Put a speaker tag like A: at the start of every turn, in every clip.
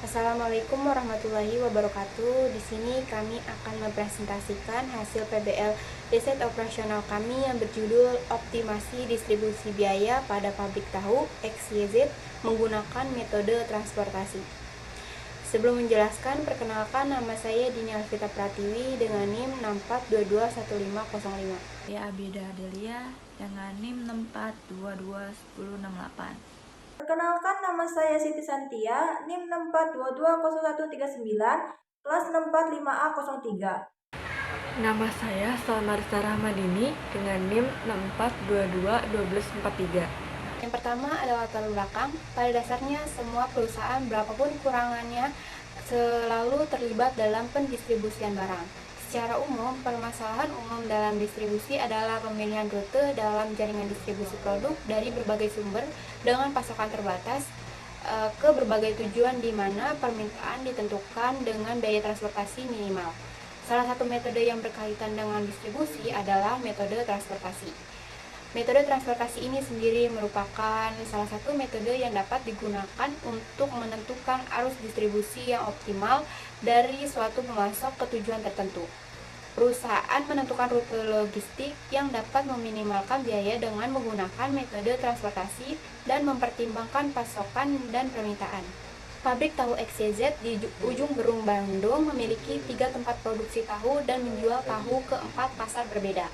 A: Assalamualaikum warahmatullahi wabarakatuh. Di sini kami akan mempresentasikan hasil PBL riset operasional kami yang berjudul Optimasi Distribusi Biaya pada Pabrik Tahu XYZ menggunakan metode transportasi. Sebelum menjelaskan, perkenalkan nama saya Dini Alvita Pratiwi dengan NIM 64221505.
B: Saya Abida Adelia dengan NIM 64221068.
C: Perkenalkan, nama saya Siti Santia, NIM 64220139, kelas 645A03.
D: Nama saya Salmarisa Rahmadini dengan NIM 64221243.
A: Yang pertama adalah latar belakang. Pada dasarnya, semua perusahaan berapapun kurangannya selalu terlibat dalam pendistribusian barang. Secara umum, permasalahan umum dalam distribusi adalah pemilihan rute dalam jaringan distribusi produk dari berbagai sumber dengan pasokan terbatas ke berbagai tujuan di mana permintaan ditentukan dengan biaya transportasi minimal. Salah satu metode yang berkaitan dengan distribusi adalah metode transportasi. Metode transportasi ini sendiri merupakan salah satu metode yang dapat digunakan untuk menentukan arus distribusi yang optimal dari suatu pemasok ke tujuan tertentu. Perusahaan menentukan rute logistik yang dapat meminimalkan biaya dengan menggunakan metode transportasi dan mempertimbangkan pasokan dan permintaan. Pabrik tahu XYZ di Ujung Berung, Bandung memiliki 3 tempat produksi tahu dan menjual tahu ke 4 pasar berbeda.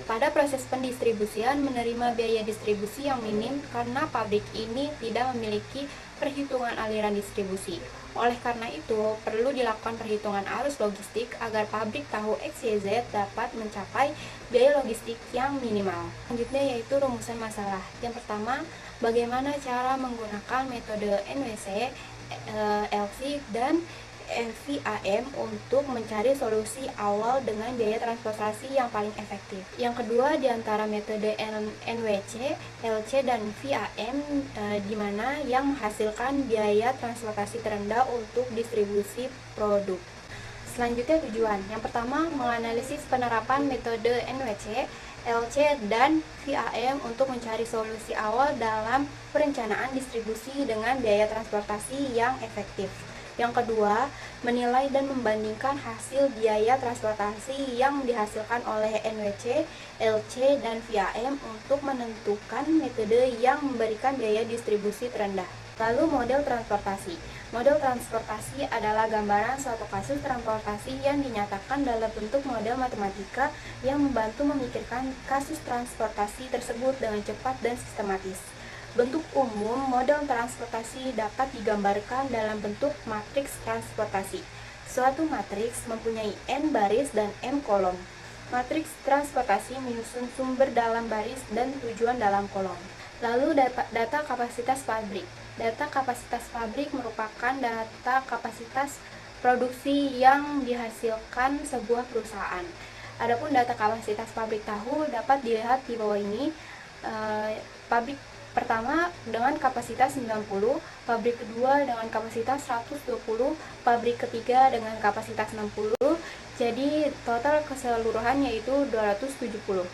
A: Pada proses pendistribusian menerima biaya distribusi yang minim karena pabrik ini tidak memiliki perhitungan aliran distribusi. Oleh karena itu, perlu dilakukan perhitungan arus logistik agar pabrik tahu XYZ dapat mencapai biaya logistik yang minimal. Selanjutnya yaitu rumusan masalah. Yang pertama, bagaimana cara menggunakan metode NWC, LC, dan VAM untuk mencari solusi awal dengan biaya transportasi yang paling efektif. Yang kedua, di antara metode NWC, LC, dan VAM di mana yang menghasilkan biaya transportasi terendah untuk distribusi produk. Selanjutnya tujuan. Yang pertama, menganalisis penerapan metode NWC, LC, dan VAM untuk mencari solusi awal dalam perencanaan distribusi dengan biaya transportasi yang efektif. Yang kedua, menilai dan membandingkan hasil biaya transportasi yang dihasilkan oleh NWC, LC, dan VAM untuk menentukan metode yang memberikan biaya distribusi terendah. Lalu model transportasi. Model transportasi adalah gambaran suatu kasus transportasi yang dinyatakan dalam bentuk model matematika yang membantu memikirkan kasus transportasi tersebut dengan cepat dan sistematis. Bentuk umum model transportasi dapat digambarkan dalam bentuk matriks transportasi. Suatu matriks mempunyai n baris dan m kolom. Matriks transportasi menyusun sumber dalam baris dan tujuan dalam kolom. Lalu data kapasitas pabrik. Data kapasitas pabrik merupakan data kapasitas produksi yang dihasilkan sebuah perusahaan. Adapun data kapasitas pabrik tahu dapat dilihat di bawah ini. Pabrik pertama dengan kapasitas 90, pabrik kedua dengan kapasitas 120, pabrik ketiga dengan kapasitas 60. Jadi total keseluruhan yaitu 270.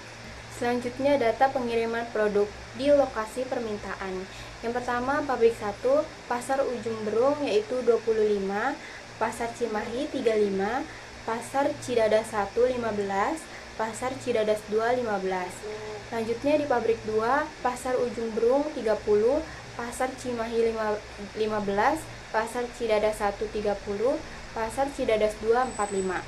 A: Selanjutnya data pengiriman produk di lokasi permintaan. Yang pertama pabrik 1, pasar Ujung Berung yaitu 25, pasar Cimahi 35, pasar Cidadas 1 15, pasar Cidadas 2 15. Selanjutnya di pabrik 2, pasar Ujung Berung 30, pasar Cimahi 15, pasar Cidadas 1 30, pasar Cidadas 2 45.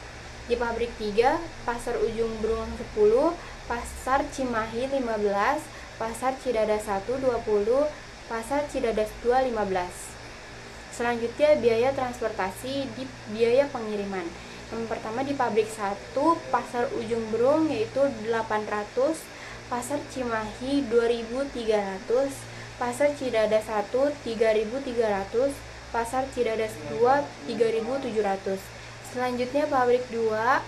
A: Di pabrik 3, pasar Ujung Berung 10, pasar Cimahi 15, pasar Cidadas 1 20, pasar Cidadas 2 15. Selanjutnya biaya transportasi di biaya pengiriman. Yang pertama di pabrik 1, pasar Ujung Berung yaitu 800, pasar Cimahi 2300, pasar Cidadas 1 3300, pasar Cidadas 2 3700. Selanjutnya pabrik 2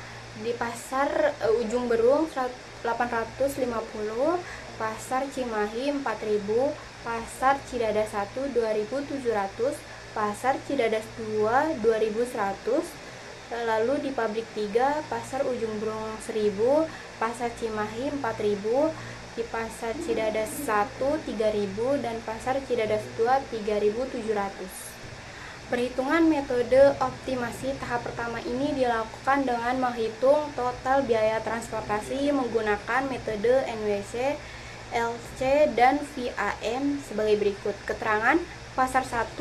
A: di pasar Ujung Berung 850, pasar Cimahi 4000, pasar Cidadas 1 2700, pasar Cidadas 2 2100. Lalu di pabrik 3, pasar Ujung Berung 1000, pasar Cimahi 4000, di pasar Cidadas 1 3000, dan pasar Cidadas 2 3700. Perhitungan metode optimasi tahap pertama ini dilakukan dengan menghitung total biaya transportasi menggunakan metode NWC, LC, dan VAM sebagai berikut. Keterangan pasar 1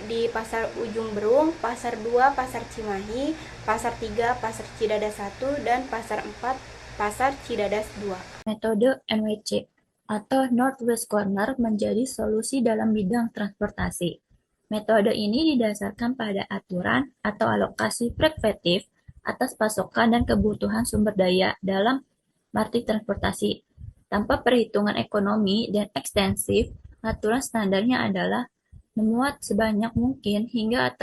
A: di Pasar Ujung Berung, pasar 2 Pasar Cimahi, pasar 3 Pasar Cidadas 1, dan pasar 4 Pasar Cidadas 2.
B: Metode NWC atau Northwest Corner menjadi solusi dalam bidang transportasi. Metode ini didasarkan pada aturan atau alokasi preventif atas pasokan dan kebutuhan sumber daya dalam arti transportasi. Tanpa perhitungan ekonomi dan ekstensif, aturan standarnya adalah memuat sebanyak mungkin hingga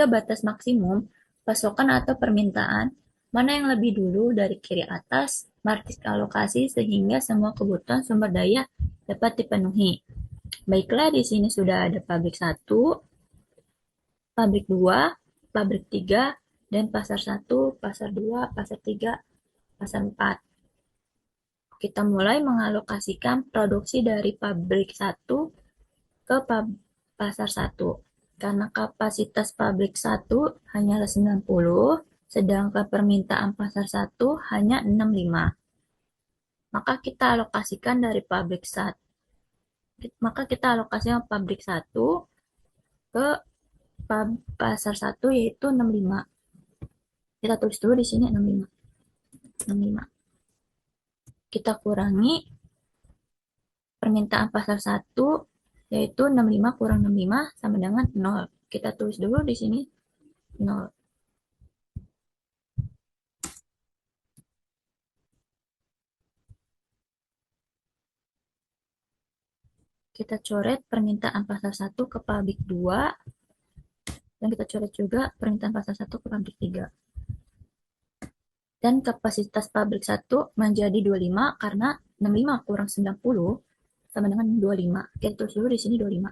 B: batas maksimum pasokan atau permintaan, mana yang lebih dulu dari kiri atas, matriks alokasi sehingga semua kebutuhan sumber daya dapat dipenuhi. Baiklah, di sini sudah ada pabrik 1, pabrik 2, pabrik 3, dan pasar 1, pasar 2, pasar 3, pasar 4. Kita mulai mengalokasikan produksi dari pabrik 1 ke pasar 1. Karena kapasitas pabrik 1 hanyalah 90, sedangkan permintaan pasar 1 hanya 65. Maka kita alokasikan pabrik 1 ke pasar 1 yaitu 65. Kita tulis dulu di sini 65. 65. Kita kurangi permintaan pasar 1 yaitu 65 kurang 65 sama dengan 0. Kita tulis dulu di sini 0. Kita coret permintaan pasar 1 ke pabrik 2 dan kita coret juga permintaan pasar 1 ke pabrik 3. Dan kapasitas pabrik 1 menjadi 25 karena 65 kurang 90 sama dengan 25. Kita tulis dulu di sini 25.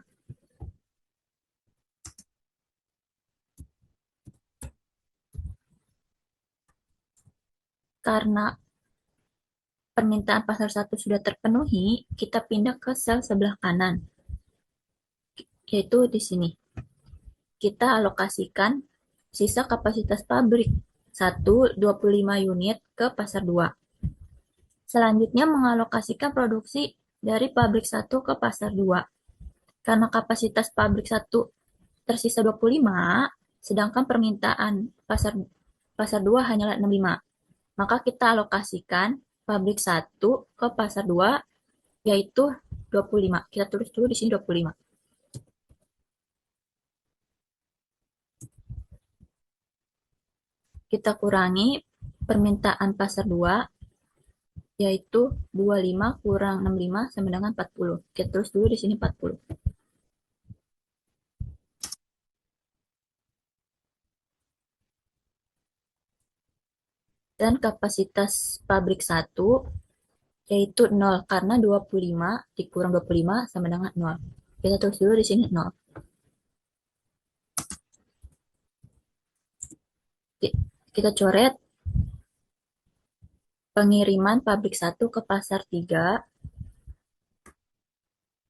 B: Karena permintaan pasar 1 sudah terpenuhi, kita pindah ke sel sebelah kanan, yaitu di sini. Kita alokasikan sisa kapasitas pabrik 1, 25 unit ke pasar 2. Selanjutnya mengalokasikan produksi dari pabrik 1 ke pasar 2. Karena kapasitas pabrik 1 tersisa 25, sedangkan permintaan pasar 2 hanyalah 65. Maka kita alokasikan pabrik 1 ke pasar 2 yaitu 25. Kita tulis dulu di sini 25. Kita kurangi permintaan pasar 2 yaitu 25 kurang 65 sama dengan 40. Kita tulis dulu di sini 40. Dan kapasitas pabrik 1 yaitu 0 karena 25 dikurang 25 sama dengan 0. Kita tulis dulu di sini 0. Kita coret pengiriman pabrik 1 ke pasar 3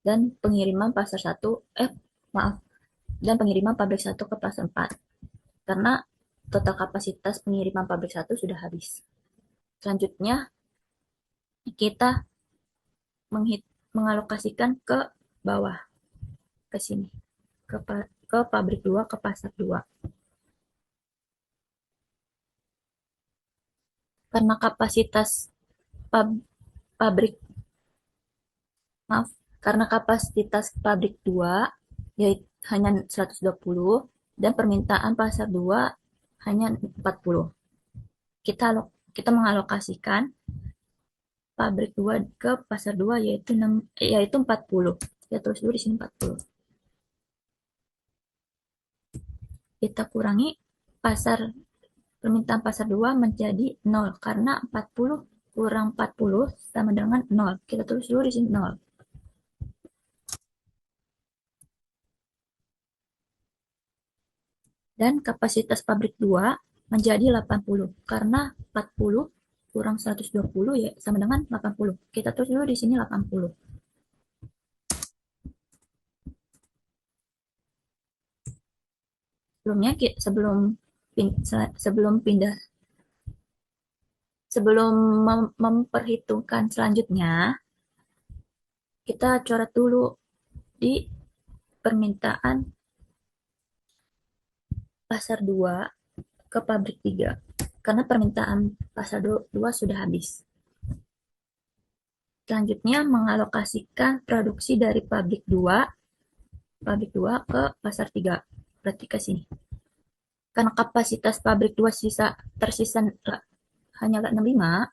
B: dan pengiriman pengiriman pabrik 1 ke pasar 4. Karena total kapasitas pengiriman pabrik 1 sudah habis. Selanjutnya kita mengalokasikan ke bawah, ke sini, ke pabrik 2, ke pasar 2. Karena kapasitas pabrik pabrik 2 yaitu hanya 120 dan permintaan pasar 2 hanya 40. Kita mengalokasikan pabrik 2 ke pasar 2 yaitu 40. Kita tulis dulu di sini 40. Kita kurangi permintaan pasar 2 menjadi 0 karena 40 kurang 40 sama dengan 0. Kita tulis dulu di sini 0. Dan kapasitas pabrik 2 menjadi 80 karena 40 kurang 120 ya sama dengan 80. Kita tulis dulu di sini 80. Sebelumnya sebelum pindah sebelum memperhitungkan selanjutnya, kita coret dulu di permintaan pasar 2 ke pabrik 3 karena permintaan pasar 2 sudah habis. Selanjutnya mengalokasikan produksi dari pabrik 2 ke pasar 3. Berarti ke sini. Karena kapasitas pabrik 2 tersisa hanyalah 65,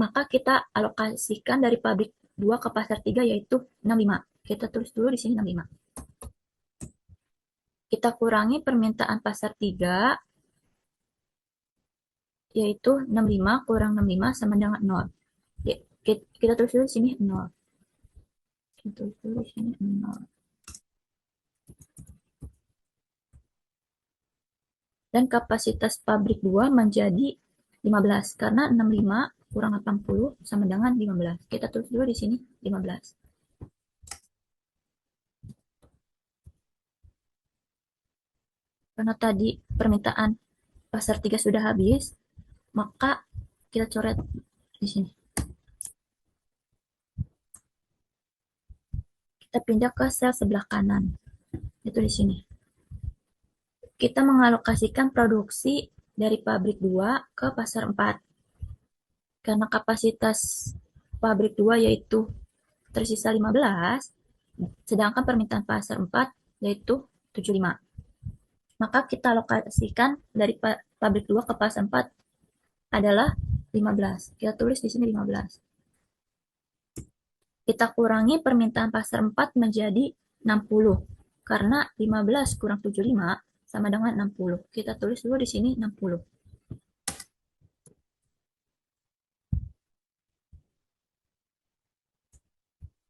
B: maka kita alokasikan dari pabrik 2 ke pasar 3 yaitu 65. Kita tulis dulu di sini 65. Kita kurangi permintaan pasar 3 yaitu 65 kurang 65 sama dengan 0. Kita tulis dulu di sini 0. Kita tulis dulu di sini 0. Dan kapasitas pabrik 2 menjadi 15 karena 65 kurang 80 sama dengan 15. Kita tulis dulu di sini 15. Karena tadi permintaan pasar 3 sudah habis, maka kita coret di sini. Kita pindah ke sel sebelah kanan. Itu di sini. Kita mengalokasikan produksi dari pabrik 2 ke pasar 4. Karena kapasitas pabrik 2 yaitu tersisa 15, sedangkan permintaan pasar 4 yaitu 75. Maka kita alokasikan dari pabrik 2 ke pasar 4 adalah 15. Kita tulis di sini 15. Kita kurangi permintaan pasar 4 menjadi 60. Karena 15 kurang 75 sama dengan 60. Kita tulis dulu di sini 60.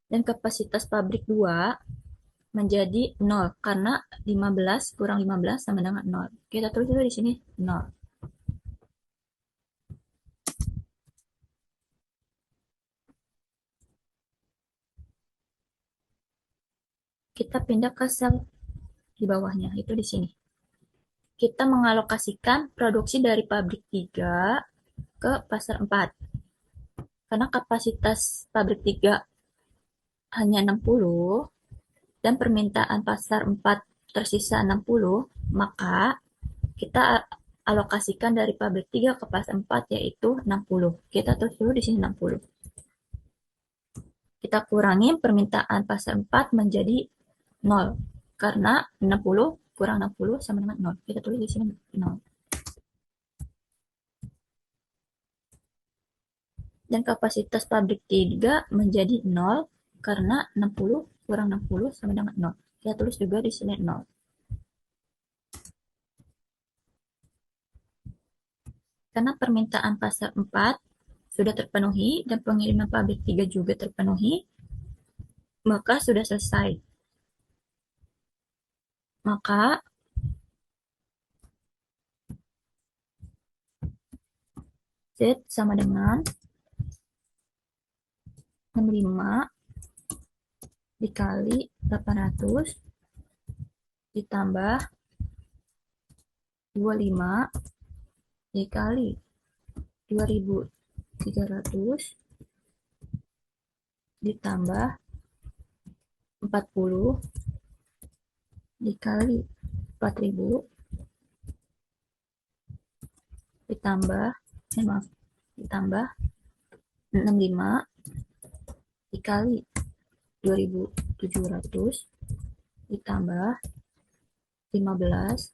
B: Dan kapasitas pabrik 2 menjadi 0 karena 15 kurang 15 sama dengan 0. Kita tulis dulu di sini 0. Kita pindah ke sel di bawahnya, itu di sini. Kita mengalokasikan produksi dari pabrik 3 ke pasar 4. Karena kapasitas pabrik 3 hanya 60 dan permintaan pasar 4 tersisa 60, maka kita alokasikan dari pabrik 3 ke pasar 4 yaitu 60. Kita tulis dulu di sini 60. Kita kurangi permintaan pasar 4 menjadi 0 karena 60 kurang 60 sama dengan 0. Kita tulis di sini 0. Dan kapasitas pabrik 3 menjadi 0 karena 60 kurang 60 sama dengan 0. Kita tulis juga di sini 0. Karena permintaan pasar 4 sudah terpenuhi dan pengiriman pabrik 3 juga terpenuhi, maka sudah selesai. Maka Z sama dengan 65 dikali 800 ditambah 25 dikali 2300 ditambah 40 dikali 4000 ditambah 65 dikali 2700 ditambah 15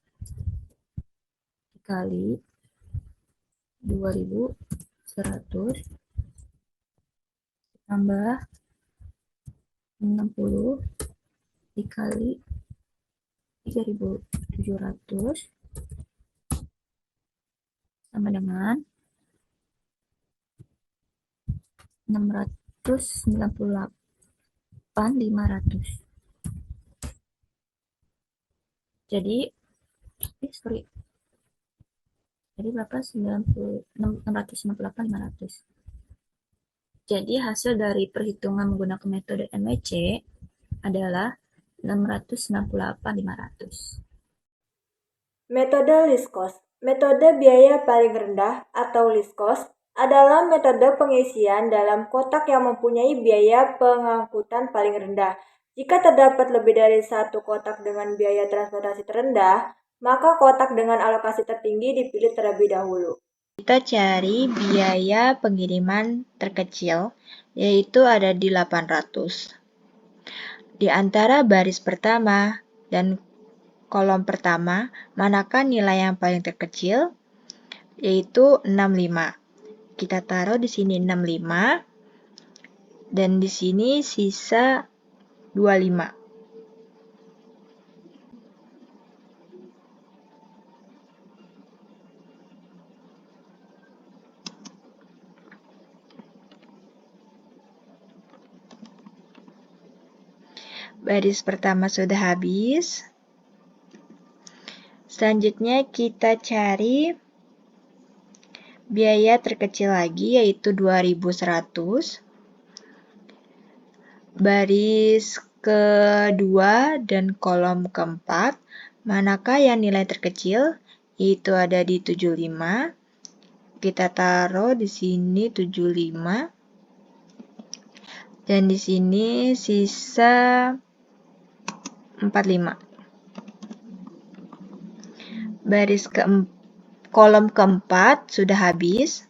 B: dikali 2100 ditambah 60 dikali 3700 sama dengan 698.500. Jadi berapa? 698.500. Jadi hasil dari perhitungan menggunakan metode NWC adalah 698.500.
C: Metode least cost. Metode biaya paling rendah atau least cost adalah metode pengisian dalam kotak yang mempunyai biaya pengangkutan paling rendah. Jika terdapat lebih dari satu kotak dengan biaya transportasi terendah, maka kotak dengan alokasi tertinggi dipilih terlebih dahulu.
B: Kita cari biaya pengiriman terkecil, yaitu ada di 800. Di antara baris pertama dan kolom pertama, manakah nilai yang paling terkecil? Yaitu 65. Kita taruh di sini 65 dan di sini sisa 25. Baris pertama sudah habis. Selanjutnya kita cari biaya terkecil lagi, yaitu 2100. Baris kedua dan kolom keempat, manakah yang nilai terkecil? Yaitu ada di 75. Kita taruh di sini 75. Dan di sini sisa 45. Kolom keempat sudah habis.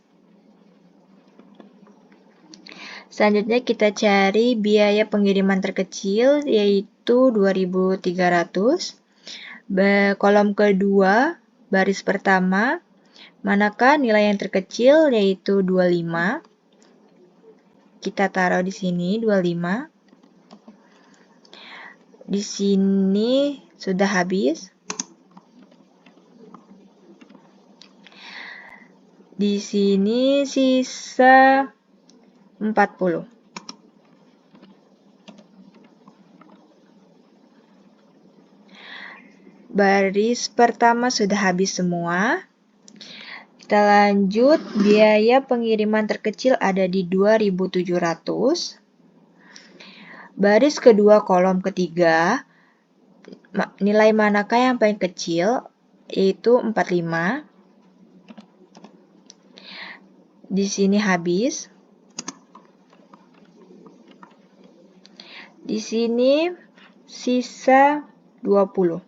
B: Selanjutnya kita cari biaya pengiriman terkecil, yaitu 2300. Kolom kedua, baris pertama, manakah nilai yang terkecil, yaitu 25. Kita taruh di sini 25. Di sini sudah habis. Di sini sisa 40. Baris pertama sudah habis semua. Kita lanjut, biaya pengiriman terkecil ada di 2700. Baris kedua kolom ketiga, nilai manakah yang paling kecil? Yaitu 45. Di sini habis. Di sini sisa 20.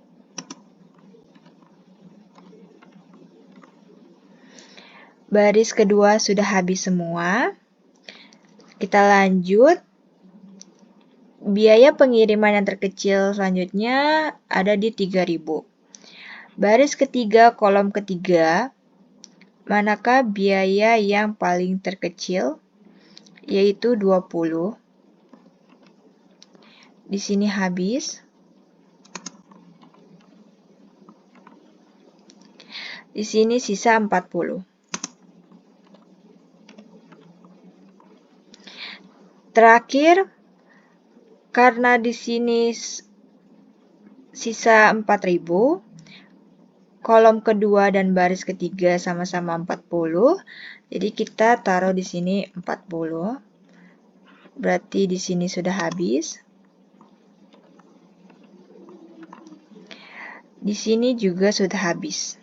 B: Baris kedua sudah habis semua. Kita lanjut. Biaya pengiriman yang terkecil selanjutnya ada di 3000. Baris ketiga kolom ketiga, manakah biaya yang paling terkecil? Yaitu 20. Di sini habis. Di sini sisa 40. Terakhir, karena di sini sisa 4000, kolom kedua dan baris ketiga sama-sama 40. Jadi kita taruh di sini 40. Berarti di sini sudah habis. Di sini juga sudah habis.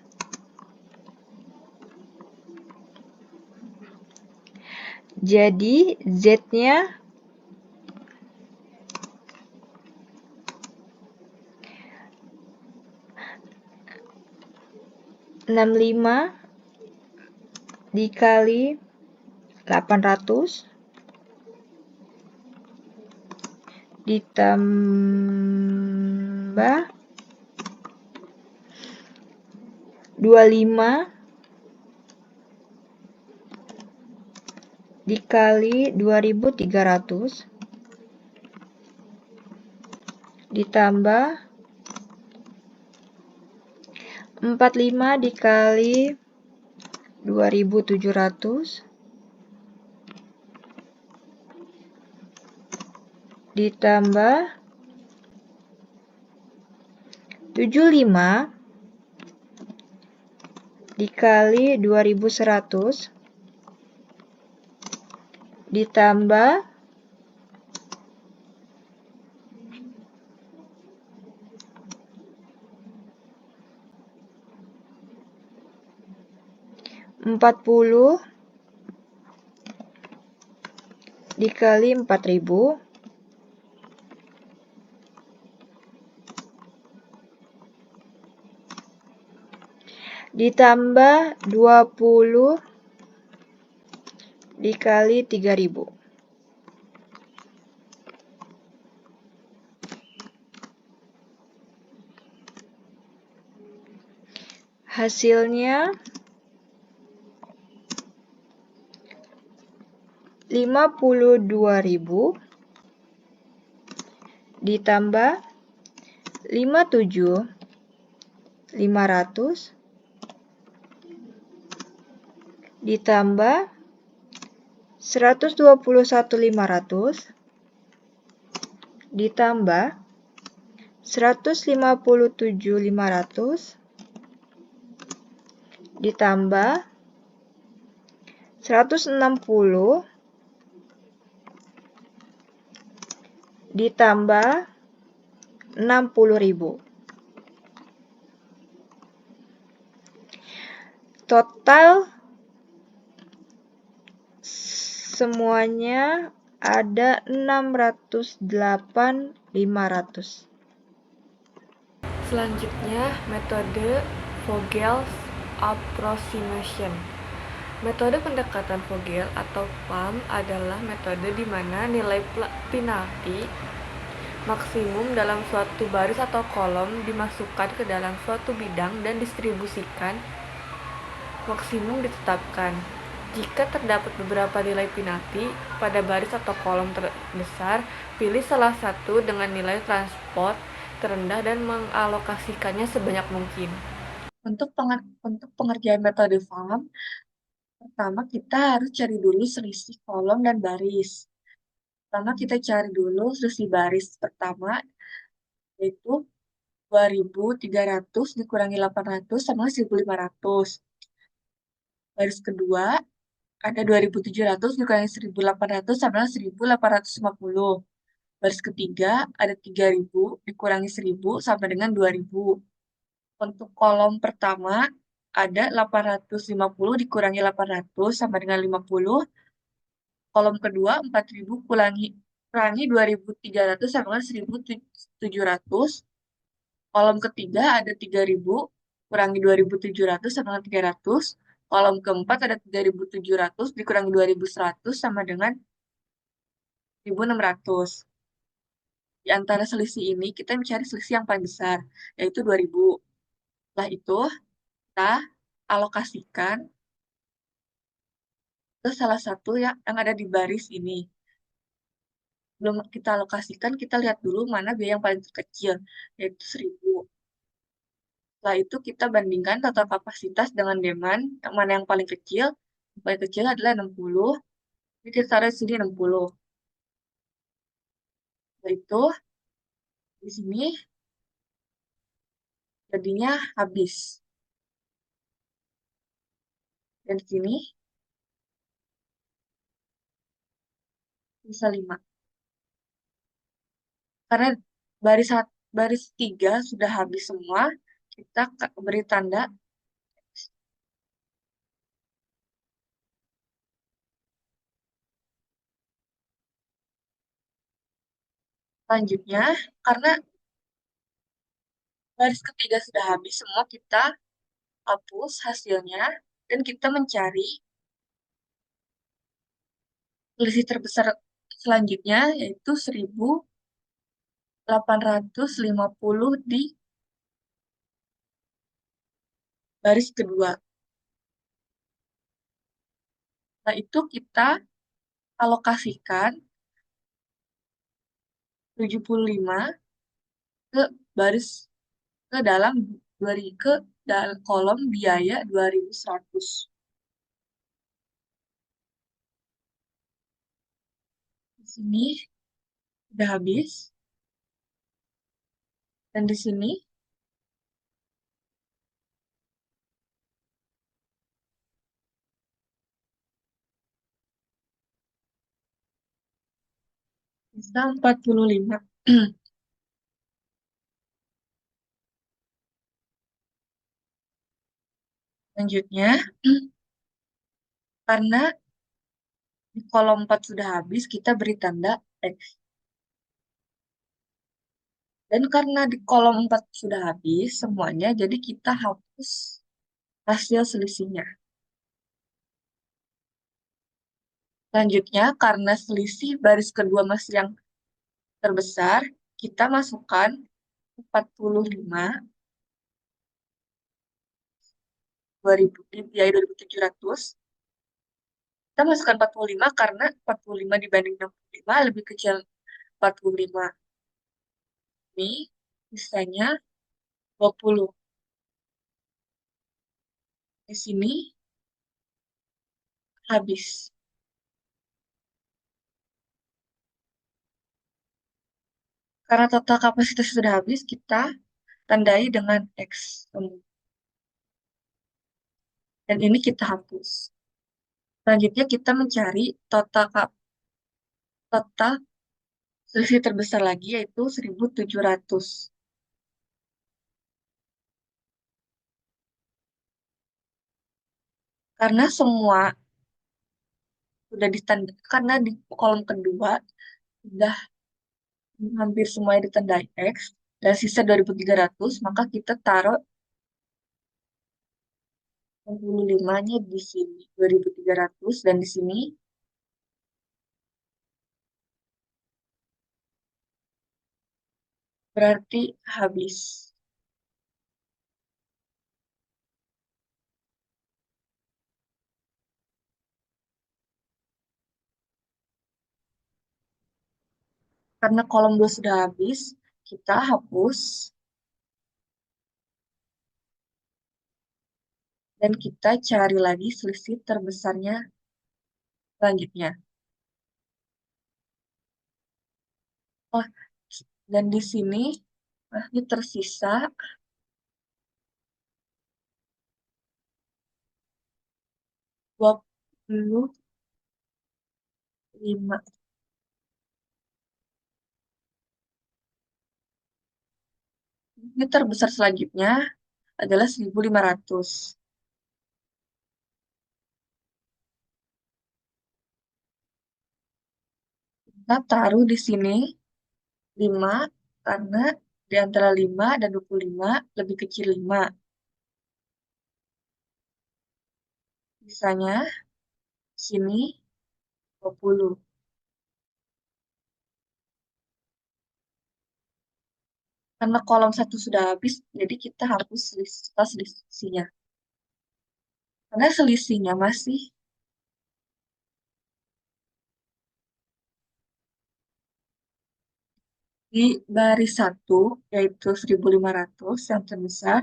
B: Jadi Z-nya (65) dikali 800 ditambah 25 dikali 2300 ditambah 45 dikali 2700 ditambah 75 dikali 2100 ditambah 25
C: 40 dikali 4.000 ditambah 20 dikali 3.000. Hasilnya 52.000 ditambah 57.500 ditambah 121.500 ditambah 157.500 ditambah 160 ditambah 60.000. Total semuanya ada 608.500.
D: Selanjutnya, metode Vogel's approximation. Metode pendekatan Vogel atau PAM adalah metode di mana nilai penalti maksimum dalam suatu baris atau kolom dimasukkan ke dalam suatu bidang dan distribusikan maksimum ditetapkan. Jika terdapat beberapa nilai penalti pada baris atau kolom terbesar, pilih salah satu dengan nilai transport terendah dan mengalokasikannya sebanyak mungkin.
E: Untuk pengerjaan metode FAM, pertama kita harus cari dulu selisih kolom dan baris. Pertama kita cari dulu selisih baris pertama, yaitu 2.300 dikurangi 800 sama 1.500. Baris kedua, ada 2.700 dikurangi 1.800 sama 1.850. Baris ketiga, ada 3.000 dikurangi 1.000 sama dengan 2.000. Untuk kolom pertama, ada 850 dikurangi 800 sama dengan 50. Kolom kedua, 4.000 kurangi 2.300 sama dengan 1.700. Kolom ketiga, ada 3.000 kurangi 2.700 sama dengan 300. Kolom keempat ada 3.700 dikurangi 2.100 sama dengan 1.600. Di antara selisih ini, kita mencari selisih yang paling besar, yaitu 2.000. Setelah itu, kita alokasikan ke salah satu yang ada di baris ini. Belum kita alokasikan, kita lihat dulu mana biaya yang paling terkecil, yaitu 1.000. Setelah itu kita bandingkan total kapasitas dengan demand, yang mana yang paling kecil. Yang paling kecil adalah 60. Jadi kita taruh di sini 60. Setelah itu, di sini jadinya habis. Dan di sini bisa 5. Karena baris 3 sudah habis semua, kita beri tanda. Selanjutnya, karena baris ketiga sudah habis semua, kita hapus hasilnya dan kita mencari selisih terbesar selanjutnya, yaitu 1.850 di baris kedua. Nah, itu kita alokasikan 75 ke baris ke dalam kolom biaya 2.100. Di sini sudah habis. Dan di sini bisa 45. Selanjutnya, Karena di kolom 4 sudah habis, kita beri tanda X. Dan karena di kolom 4 sudah habis semuanya, jadi kita hapus hasil selisihnya. Selanjutnya, karena selisih baris kedua masih yang terbesar, kita masukkan 45, 2000, biaya 2.700. Kita masukkan 45 karena 45 dibanding 65 lebih kecil 45. Ini sisanya 20. Di sini habis. Karena total kapasitas sudah habis, kita tandai dengan X. Dan ini kita hapus. Selanjutnya kita mencari total selisih terbesar lagi yaitu 1.700. Karena semua sudah ditanda, karena di kolom kedua sudah hampir semuanya ditandai X dan sisa 2.300, maka kita taruh 65-nya di sini, 2.300 dan di sini berarti habis. Karena kolom 2 sudah habis, kita hapus dan kita cari lagi selisih terbesarnya selanjutnya. Oh, dan di sini masih tersisa 25. Ini terbesar selanjutnya adalah 1.500. Kita taruh di sini 5 karena di antara 5 dan 25 lebih kecil 5. Sisanya sini 20. Karena kolom 1 sudah habis, jadi kita hapus selisihnya. Karena selisihnya masih di baris 1, yaitu 1.500 yang terbesar,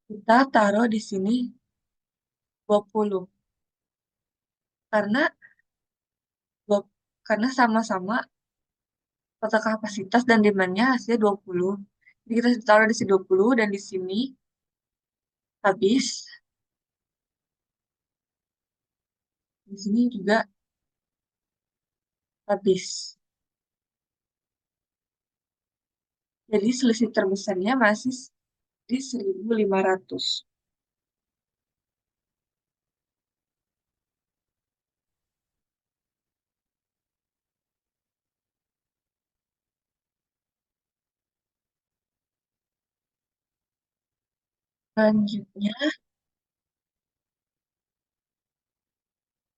E: kita taruh di sini 20. Karena karena sama-sama total kapasitas dan demand-nya hasilnya 20. Jadi kita taruh di sini 20 dan di sini habis. Di sini juga habis. Jadi selisih terbesarnya masih di 1.500.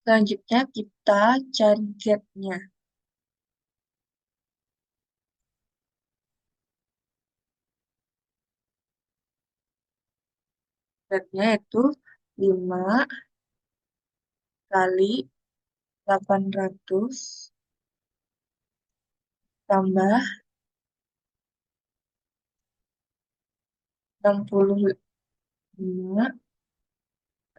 E: Selanjutnya kita cari Z-nya. Z-nya itu 5 kali 800 tambah 65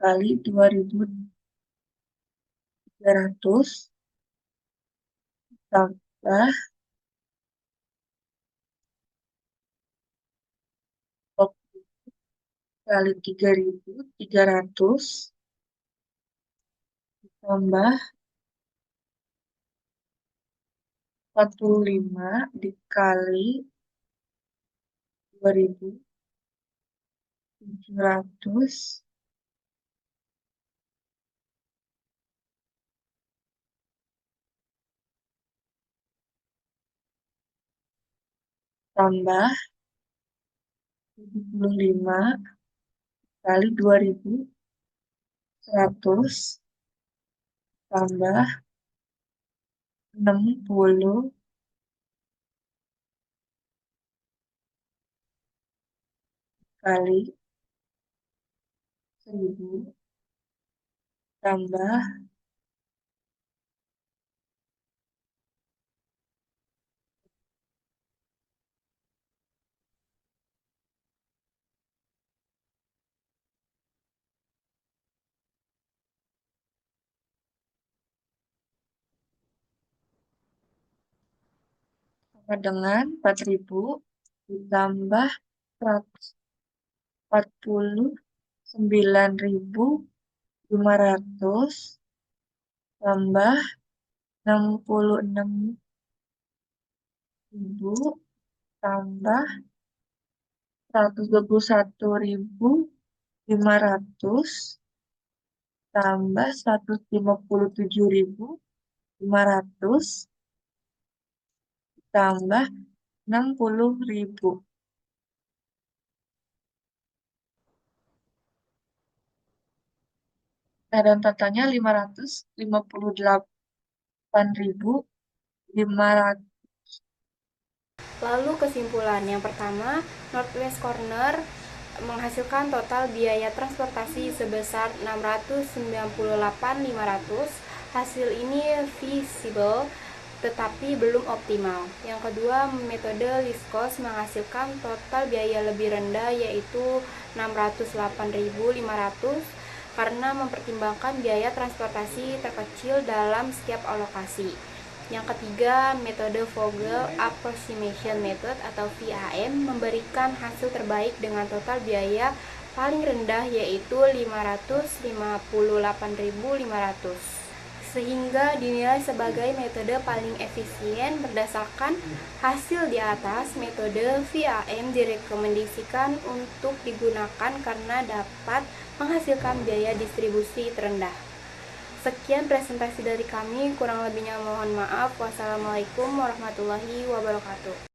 E: kali 2.300 tambah 20 kali 3.300 tambah 45 dikali 2.700 tambah 75 kali 2.100 tambah 60 kali 1.000 tambah 4.000 ditambah 149.500 tambah 66.000 tambah 121.500 tambah 157.500 tambah 60.000. Nah, dan totalnya 558.500.
A: Lalu kesimpulan yang pertama, Northwest Corner menghasilkan total biaya transportasi sebesar 698.500. Hasil ini visible tetapi belum optimal. Yang kedua, metode least cost menghasilkan total biaya lebih rendah yaitu 608.500 karena mempertimbangkan biaya transportasi terkecil dalam setiap alokasi. Yang ketiga, metode Vogel Approximation Method atau VAM memberikan hasil terbaik dengan total biaya paling rendah yaitu 558.500 sehingga dinilai sebagai metode paling efisien. Berdasarkan hasil di atas, metode VAM direkomendasikan untuk digunakan karena dapat menghasilkan biaya distribusi terendah. Sekian presentasi dari kami, kurang lebihnya mohon maaf. Wassalamualaikum warahmatullahi wabarakatuh.